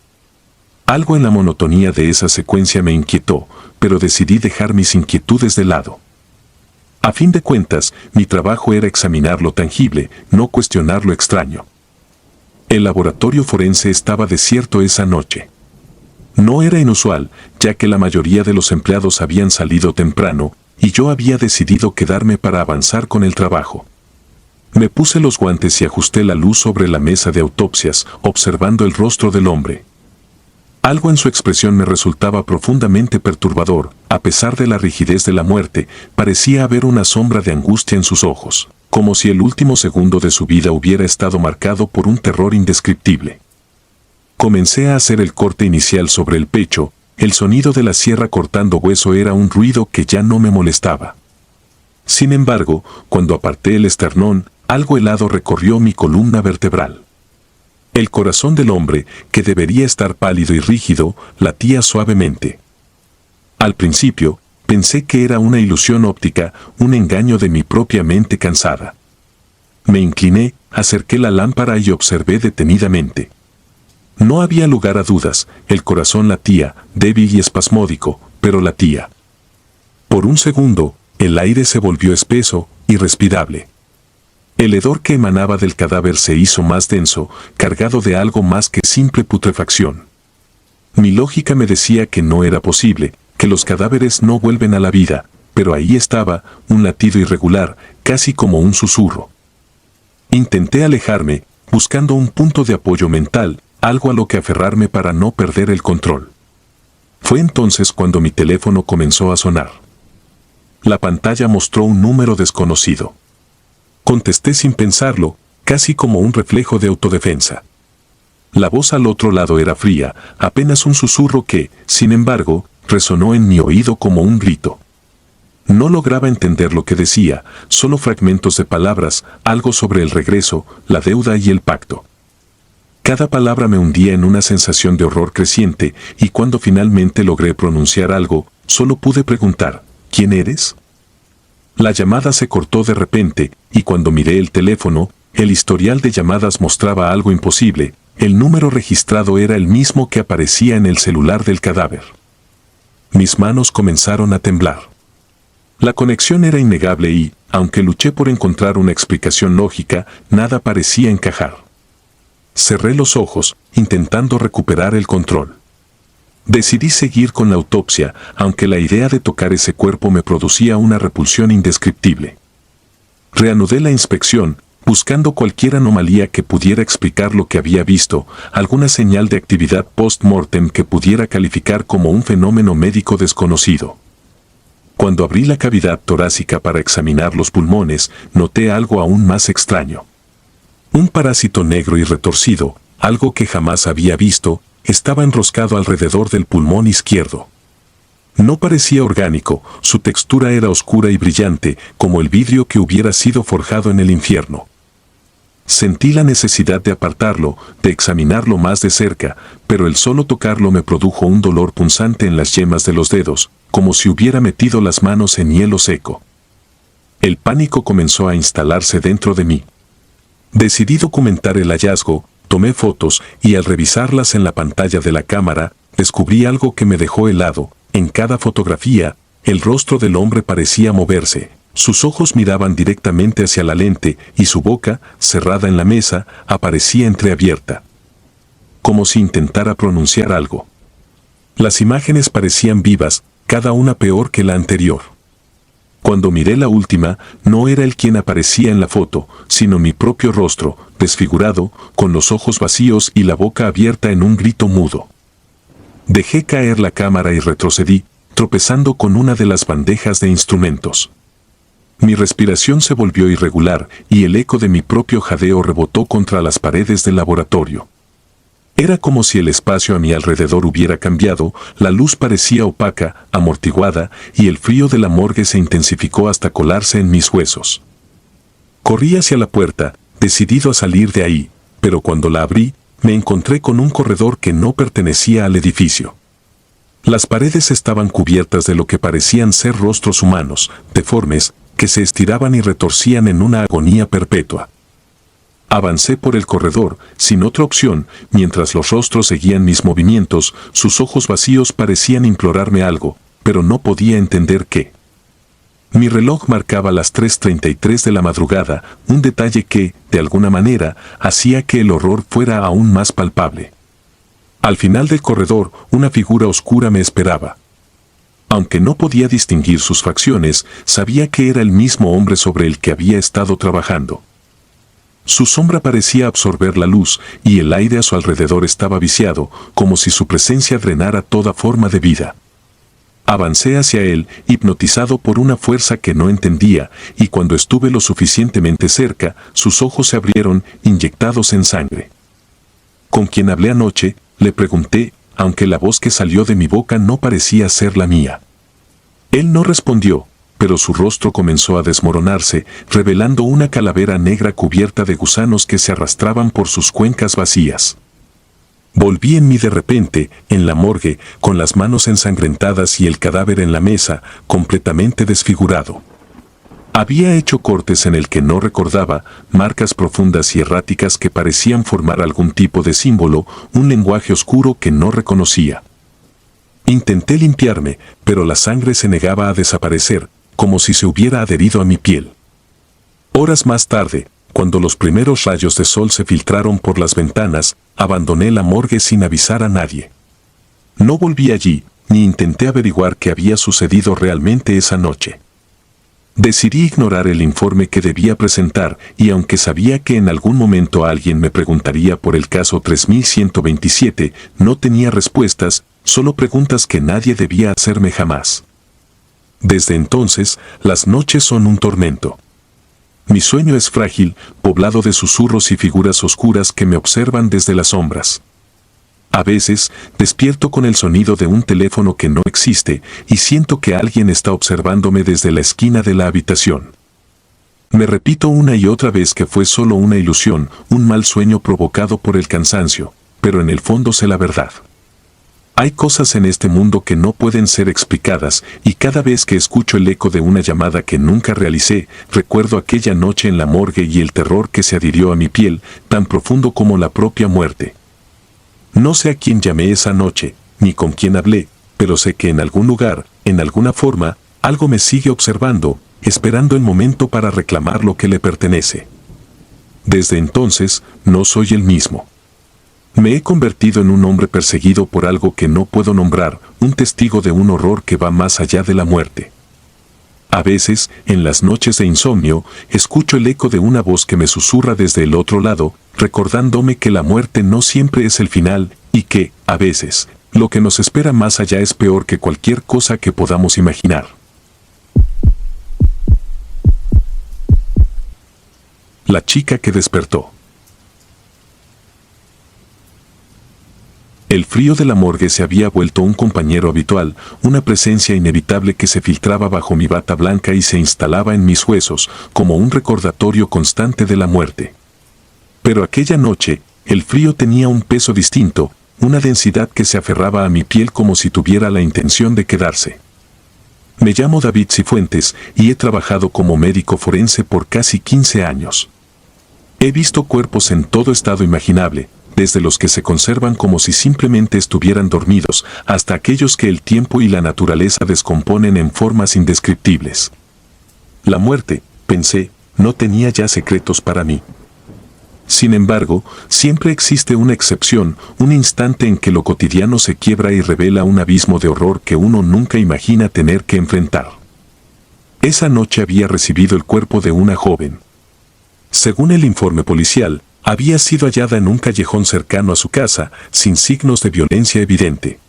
Algo en la monotonía de esa secuencia me inquietó, pero decidí dejar mis inquietudes de lado. A fin de cuentas, mi trabajo era examinar lo tangible, no cuestionar lo extraño. El laboratorio forense estaba desierto esa noche. No era inusual, ya que la mayoría de los empleados habían salido temprano, y yo había decidido quedarme para avanzar con el trabajo. Me puse los guantes y ajusté la luz sobre la mesa de autopsias, observando el rostro del hombre. Algo en su expresión me resultaba profundamente perturbador. A pesar de la rigidez de la muerte, parecía haber una sombra de angustia en sus ojos, como si el último segundo de su vida hubiera estado marcado por un terror indescriptible. Comencé a hacer el corte inicial sobre el pecho. El sonido de la sierra cortando hueso era un ruido que ya no me molestaba. Sin embargo, cuando aparté el esternón, algo helado recorrió mi columna vertebral. El corazón del hombre, que debería estar pálido y rígido, latía suavemente. Al principio, pensé que era una ilusión óptica, un engaño de mi propia mente cansada. Me incliné, acerqué la lámpara y observé detenidamente. No había lugar a dudas, el corazón latía, débil y espasmódico, pero latía. Por un segundo, el aire se volvió espeso, irrespirable. El hedor que emanaba del cadáver se hizo más denso, cargado de algo más que simple putrefacción. Mi lógica me decía que no era posible, que los cadáveres no vuelven a la vida, pero ahí estaba, un latido irregular, casi como un susurro. Intenté alejarme, buscando un punto de apoyo mental, algo a lo que aferrarme para no perder el control. Fue entonces cuando mi teléfono comenzó a sonar. La pantalla mostró un número desconocido. Contesté sin pensarlo, casi como un reflejo de autodefensa. La voz al otro lado era fría, apenas un susurro que, sin embargo, resonó en mi oído como un grito. No lograba entender lo que decía, solo fragmentos de palabras, algo sobre el regreso, la deuda y el pacto. Cada palabra me hundía en una sensación de horror creciente, y cuando finalmente logré pronunciar algo, solo pude preguntar, ¿quién eres? La llamada se cortó de repente, y cuando miré el teléfono, el historial de llamadas mostraba algo imposible. El número registrado era el mismo que aparecía en el celular del cadáver. Mis manos comenzaron a temblar. La conexión era innegable y, aunque luché por encontrar una explicación lógica, nada parecía encajar. Cerré los ojos, intentando recuperar el control. Decidí seguir con la autopsia, aunque la idea de tocar ese cuerpo me producía una repulsión indescriptible. Reanudé la inspección, buscando cualquier anomalía que pudiera explicar lo que había visto, alguna señal de actividad post-mortem que pudiera calificar como un fenómeno médico desconocido. Cuando abrí la cavidad torácica para examinar los pulmones, noté algo aún más extraño. Un parásito negro y retorcido, algo que jamás había visto, estaba enroscado alrededor del pulmón izquierdo. No parecía orgánico, su textura era oscura y brillante, como el vidrio que hubiera sido forjado en el infierno. Sentí la necesidad de apartarlo, de examinarlo más de cerca, pero el solo tocarlo me produjo un dolor punzante en las yemas de los dedos, como si hubiera metido las manos en hielo seco. El pánico comenzó a instalarse dentro de mí. Decidí documentar el hallazgo, tomé fotos y al revisarlas en la pantalla de la cámara, descubrí algo que me dejó helado. En cada fotografía, el rostro del hombre parecía moverse. Sus ojos miraban directamente hacia la lente y su boca, cerrada en la mesa, aparecía entreabierta. Como si intentara pronunciar algo. Las imágenes parecían vivas, cada una peor que la anterior. Cuando miré la última, no era él quien aparecía en la foto, sino mi propio rostro, desfigurado, con los ojos vacíos y la boca abierta en un grito mudo. Dejé caer la cámara y retrocedí, tropezando con una de las bandejas de instrumentos. Mi respiración se volvió irregular y el eco de mi propio jadeo rebotó contra las paredes del laboratorio. Era como si el espacio a mi alrededor hubiera cambiado, la luz parecía opaca, amortiguada, y el frío de la morgue se intensificó hasta colarse en mis huesos. Corrí hacia la puerta, decidido a salir de ahí, pero cuando la abrí, me encontré con un corredor que no pertenecía al edificio. Las paredes estaban cubiertas de lo que parecían ser rostros humanos, deformes, que se estiraban y retorcían en una agonía perpetua. Avancé por el corredor, sin otra opción, mientras los rostros seguían mis movimientos, sus ojos vacíos parecían implorarme algo, pero no podía entender qué. Mi reloj marcaba las 3:33 de la madrugada, un detalle que, de alguna manera, hacía que el horror fuera aún más palpable. Al final del corredor, una figura oscura me esperaba. Aunque no podía distinguir sus facciones, sabía que era el mismo hombre sobre el que había estado trabajando. Su sombra parecía absorber la luz, y el aire a su alrededor estaba viciado, como si su presencia drenara toda forma de vida. Avancé hacia él, hipnotizado por una fuerza que no entendía, y cuando estuve lo suficientemente cerca, sus ojos se abrieron, inyectados en sangre. ¿Con quién hablé anoche?, le pregunté, aunque la voz que salió de mi boca no parecía ser la mía. Él no respondió, pero su rostro comenzó a desmoronarse, revelando una calavera negra cubierta de gusanos que se arrastraban por sus cuencas vacías. Volví en mí de repente, en la morgue, con las manos ensangrentadas y el cadáver en la mesa, completamente desfigurado. Había hecho cortes en el que no recordaba, marcas profundas y erráticas que parecían formar algún tipo de símbolo, un lenguaje oscuro que no reconocía. Intenté limpiarme, pero la sangre se negaba a desaparecer, como si se hubiera adherido a mi piel. Horas más tarde, cuando los primeros rayos de sol se filtraron por las ventanas, abandoné la morgue sin avisar a nadie. No volví allí, ni intenté averiguar qué había sucedido realmente esa noche. Decidí ignorar el informe que debía presentar y aunque sabía que en algún momento alguien me preguntaría por el caso 3127, no tenía respuestas, solo preguntas que nadie debía hacerme jamás. Desde entonces, las noches son un tormento. Mi sueño es frágil, poblado de susurros y figuras oscuras que me observan desde las sombras. A veces, despierto con el sonido de un teléfono que no existe y siento que alguien está observándome desde la esquina de la habitación. Me repito una y otra vez que fue solo una ilusión, un mal sueño provocado por el cansancio, pero en el fondo sé la verdad. Hay cosas en este mundo que no pueden ser explicadas y cada vez que escucho el eco de una llamada que nunca realicé, recuerdo aquella noche en la morgue y el terror que se adhirió a mi piel, tan profundo como la propia muerte. No sé a quién llamé esa noche, ni con quién hablé, pero sé que en algún lugar, en alguna forma, algo me sigue observando, esperando el momento para reclamar lo que le pertenece. Desde entonces, no soy el mismo. Me he convertido en un hombre perseguido por algo que no puedo nombrar, un testigo de un horror que va más allá de la muerte. A veces, en las noches de insomnio, escucho el eco de una voz que me susurra desde el otro lado, recordándome que la muerte no siempre es el final, y que, a veces, lo que nos espera más allá es peor que cualquier cosa que podamos imaginar. La chica que despertó. El frío de la morgue se había vuelto un compañero habitual, una presencia inevitable que se filtraba bajo mi bata blanca y se instalaba en mis huesos, como un recordatorio constante de la muerte. Pero aquella noche, el frío tenía un peso distinto, una densidad que se aferraba a mi piel como si tuviera la intención de quedarse. Me llamo David Cifuentes y he trabajado como médico forense por casi 15 años. He visto cuerpos en todo estado imaginable, desde los que se conservan como si simplemente estuvieran dormidos, hasta aquellos que el tiempo y la naturaleza descomponen en formas indescriptibles. La muerte, pensé, no tenía ya secretos para mí. Sin embargo, siempre existe una excepción, un instante en que lo cotidiano se quiebra y revela un abismo de horror que uno nunca imagina tener que enfrentar. Esa noche había recibido el cuerpo de una joven. Según el informe policial, había sido hallada en un callejón cercano a su casa, sin signos de violencia evidente.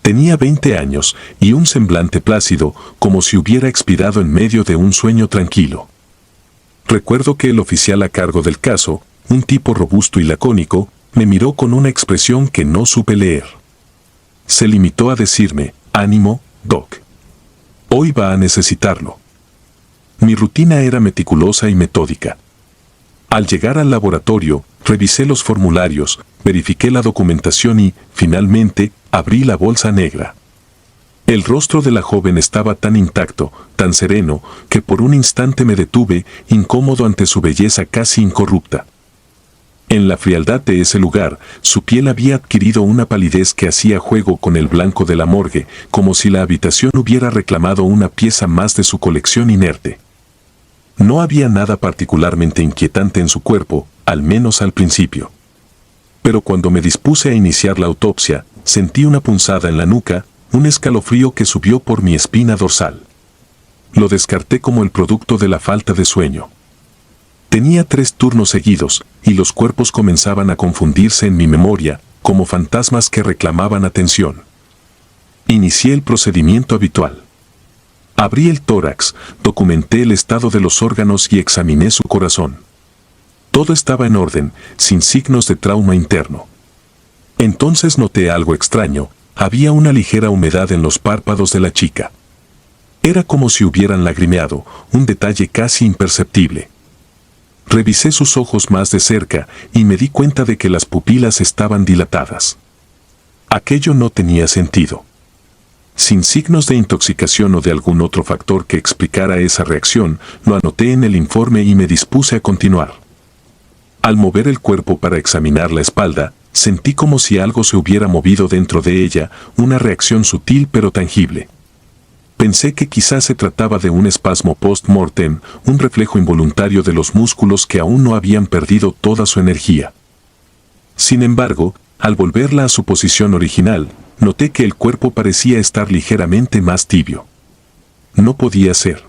Tenía 20 años y un semblante plácido, como si hubiera expirado en medio de un sueño tranquilo. Recuerdo que el oficial a cargo del caso, un tipo robusto y lacónico, me miró con una expresión que no supe leer. Se limitó a decirme, «Ánimo, Doc. Hoy va a necesitarlo». Mi rutina era meticulosa y metódica. Al llegar al laboratorio, revisé los formularios, verifiqué la documentación y, finalmente, abrí la bolsa negra. El rostro de la joven estaba tan intacto, tan sereno, que por un instante me detuve, incómodo ante su belleza casi incorrupta. En la frialdad de ese lugar, su piel había adquirido una palidez que hacía juego con el blanco de la morgue, como si la habitación hubiera reclamado una pieza más de su colección inerte. No había nada particularmente inquietante en su cuerpo, al menos al principio. Pero cuando me dispuse a iniciar la autopsia, sentí una punzada en la nuca, un escalofrío que subió por mi espina dorsal. Lo descarté como el producto de la falta de sueño. Tenía 3 turnos seguidos, y los cuerpos comenzaban a confundirse en mi memoria, como fantasmas que reclamaban atención. Inicié el procedimiento habitual. Abrí el tórax, documenté el estado de los órganos y examiné su corazón. Todo estaba en orden, sin signos de trauma interno. Entonces noté algo extraño, había una ligera humedad en los párpados de la chica. Era como si hubieran lagrimeado, un detalle casi imperceptible. Revisé sus ojos más de cerca y me di cuenta de que las pupilas estaban dilatadas. Aquello no tenía sentido. Sin signos de intoxicación o de algún otro factor que explicara esa reacción, lo anoté en el informe y me dispuse a continuar. Al mover el cuerpo para examinar la espalda, sentí como si algo se hubiera movido dentro de ella, una reacción sutil pero tangible. Pensé que quizás se trataba de un espasmo post-mortem, un reflejo involuntario de los músculos que aún no habían perdido toda su energía. Sin embargo, al volverla a su posición original, noté que el cuerpo parecía estar ligeramente más tibio. No podía ser.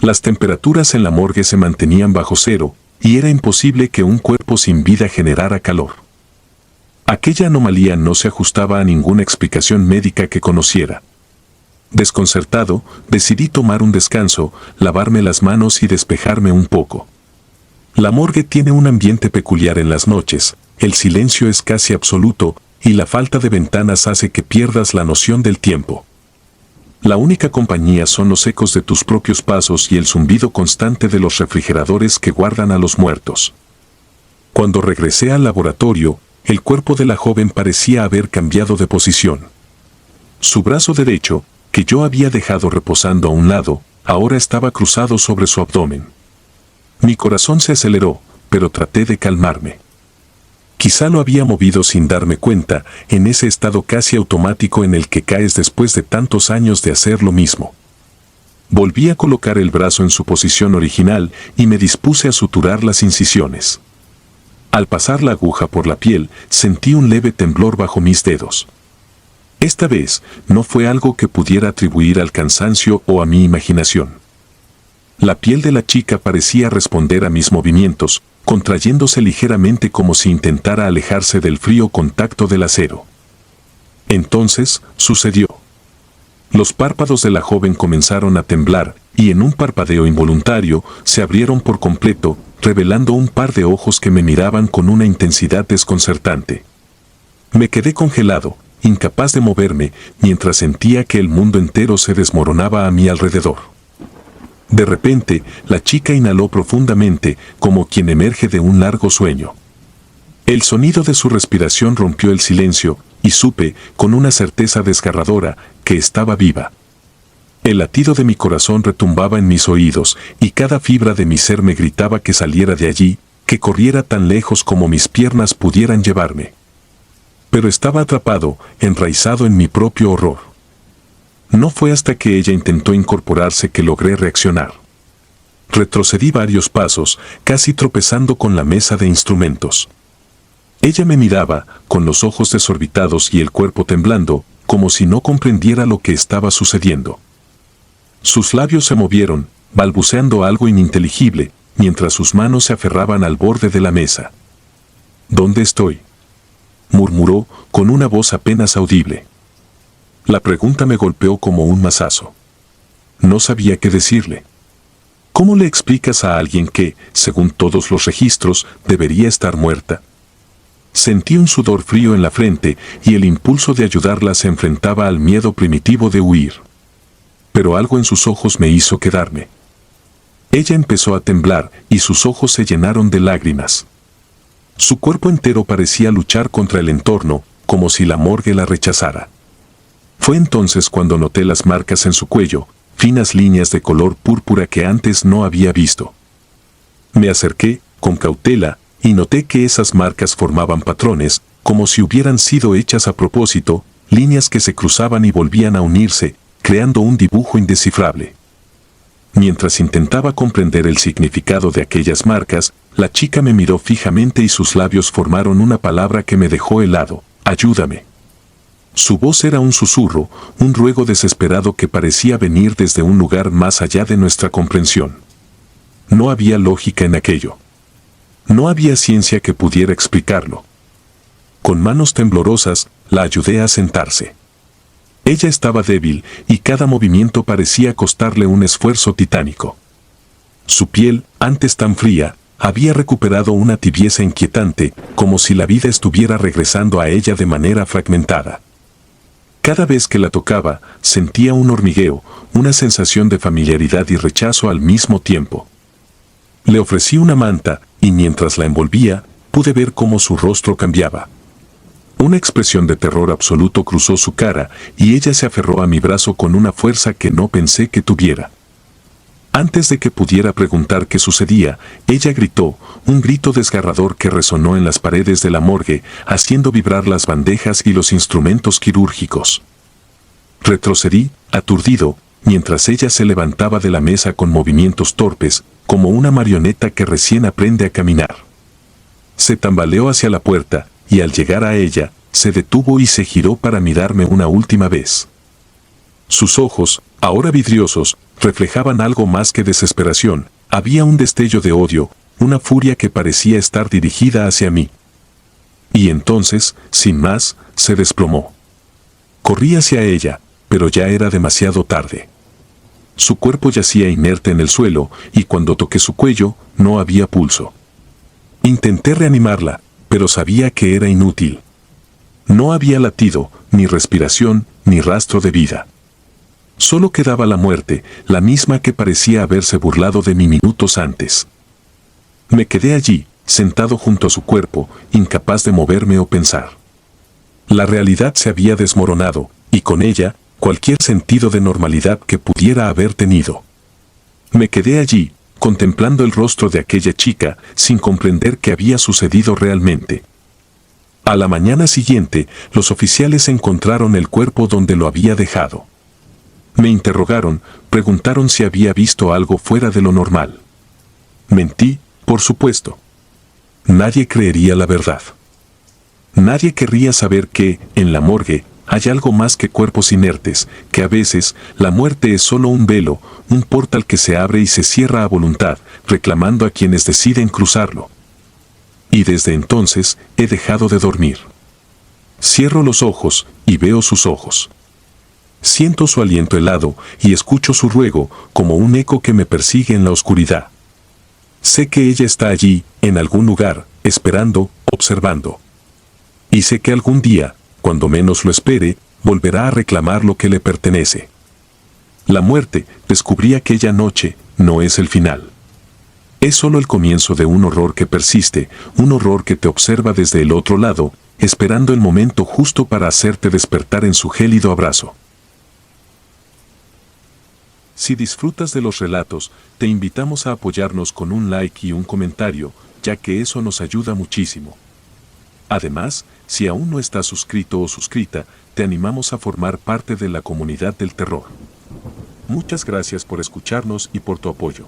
Las temperaturas en la morgue se mantenían bajo cero, y era imposible que un cuerpo sin vida generara calor. Aquella anomalía no se ajustaba a ninguna explicación médica que conociera. Desconcertado, decidí tomar un descanso, lavarme las manos y despejarme un poco. La morgue tiene un ambiente peculiar en las noches, el silencio es casi absoluto, y la falta de ventanas hace que pierdas la noción del tiempo. La única compañía son los ecos de tus propios pasos y el zumbido constante de los refrigeradores que guardan a los muertos. Cuando regresé al laboratorio, el cuerpo de la joven parecía haber cambiado de posición. Su brazo derecho, que yo había dejado reposando a un lado, ahora estaba cruzado sobre su abdomen. Mi corazón se aceleró, pero traté de calmarme. Quizá lo había movido sin darme cuenta, en ese estado casi automático en el que caes después de tantos años de hacer lo mismo. Volví a colocar el brazo en su posición original y me dispuse a suturar las incisiones. Al pasar la aguja por la piel, sentí un leve temblor bajo mis dedos. Esta vez, no fue algo que pudiera atribuir al cansancio o a mi imaginación. La piel de la chica parecía responder a mis movimientos, contrayéndose ligeramente como si intentara alejarse del frío contacto del acero. Entonces, sucedió. Los párpados de la joven comenzaron a temblar, y en un parpadeo involuntario, se abrieron por completo, revelando un par de ojos que me miraban con una intensidad desconcertante. Me quedé congelado, incapaz de moverme, mientras sentía que el mundo entero se desmoronaba a mi alrededor. De repente, la chica inhaló profundamente, como quien emerge de un largo sueño. El sonido de su respiración rompió el silencio, y supe, con una certeza desgarradora, que estaba viva. El latido de mi corazón retumbaba en mis oídos, y cada fibra de mi ser me gritaba que saliera de allí, que corriera tan lejos como mis piernas pudieran llevarme. Pero estaba atrapado, enraizado en mi propio horror. No fue hasta que ella intentó incorporarse que logré reaccionar. Retrocedí varios pasos, casi tropezando con la mesa de instrumentos. Ella me miraba, con los ojos desorbitados y el cuerpo temblando, como si no comprendiera lo que estaba sucediendo. Sus labios se movieron, balbuceando algo ininteligible, mientras sus manos se aferraban al borde de la mesa. ¿Dónde estoy?, murmuró, con una voz apenas audible. La pregunta me golpeó como un mazazo. No sabía qué decirle. ¿Cómo le explicas a alguien que, según todos los registros, debería estar muerta? Sentí un sudor frío en la frente y el impulso de ayudarla se enfrentaba al miedo primitivo de huir. Pero algo en sus ojos me hizo quedarme. Ella empezó a temblar y sus ojos se llenaron de lágrimas. Su cuerpo entero parecía luchar contra el entorno, como si la morgue la rechazara. Fue entonces cuando noté las marcas en su cuello, finas líneas de color púrpura que antes no había visto. Me acerqué, con cautela, y noté que esas marcas formaban patrones, como si hubieran sido hechas a propósito, líneas que se cruzaban y volvían a unirse, creando un dibujo indescifrable. Mientras intentaba comprender el significado de aquellas marcas, la chica me miró fijamente y sus labios formaron una palabra que me dejó helado: ayúdame. Su voz era un susurro, un ruego desesperado que parecía venir desde un lugar más allá de nuestra comprensión. No había lógica en aquello. No había ciencia que pudiera explicarlo. Con manos temblorosas, la ayudé a sentarse. Ella estaba débil y cada movimiento parecía costarle un esfuerzo titánico. Su piel, antes tan fría, había recuperado una tibieza inquietante, como si la vida estuviera regresando a ella de manera fragmentada. Cada vez que la tocaba, sentía un hormigueo, una sensación de familiaridad y rechazo al mismo tiempo. Le ofrecí una manta, y mientras la envolvía, pude ver cómo su rostro cambiaba. Una expresión de terror absoluto cruzó su cara, y ella se aferró a mi brazo con una fuerza que no pensé que tuviera. Antes de que pudiera preguntar qué sucedía, ella gritó, un grito desgarrador que resonó en las paredes de la morgue, haciendo vibrar las bandejas y los instrumentos quirúrgicos. Retrocedí, aturdido, mientras ella se levantaba de la mesa con movimientos torpes, como una marioneta que recién aprende a caminar. Se tambaleó hacia la puerta, y al llegar a ella, se detuvo y se giró para mirarme una última vez. Sus ojos, ahora vidriosos, reflejaban algo más que desesperación. Había un destello de odio, una furia que parecía estar dirigida hacia mí. Y entonces, sin más, se desplomó. Corrí hacia ella, pero ya era demasiado tarde. Su cuerpo yacía inerte en el suelo, y cuando toqué su cuello, no había pulso. Intenté reanimarla, pero sabía que era inútil. No había latido, ni respiración, ni rastro de vida. Solo quedaba la muerte, la misma que parecía haberse burlado de mí minutos antes. Me quedé allí, sentado junto a su cuerpo, incapaz de moverme o pensar. La realidad se había desmoronado, y con ella, cualquier sentido de normalidad que pudiera haber tenido. Me quedé allí, contemplando el rostro de aquella chica, sin comprender qué había sucedido realmente. A la mañana siguiente, los oficiales encontraron el cuerpo donde lo había dejado. Me interrogaron, preguntaron si había visto algo fuera de lo normal. Mentí, por supuesto. Nadie creería la verdad. Nadie querría saber que, en la morgue, hay algo más que cuerpos inertes, que a veces la muerte es solo un velo, un portal que se abre y se cierra a voluntad, reclamando a quienes deciden cruzarlo. Y desde entonces he dejado de dormir. Cierro los ojos y veo sus ojos. Siento su aliento helado y escucho su ruego como un eco que me persigue en la oscuridad. Sé que ella está allí, en algún lugar, esperando, observando. Y sé que algún día, cuando menos lo espere, volverá a reclamar lo que le pertenece. La muerte, descubrí aquella noche, no es el final. Es solo el comienzo de un horror que persiste, un horror que te observa desde el otro lado, esperando el momento justo para hacerte despertar en su gélido abrazo. Si disfrutas de los relatos, te invitamos a apoyarnos con un like y un comentario, ya que eso nos ayuda muchísimo. Además, si aún no estás suscrito o suscrita, te animamos a formar parte de la comunidad del terror. Muchas gracias por escucharnos y por tu apoyo.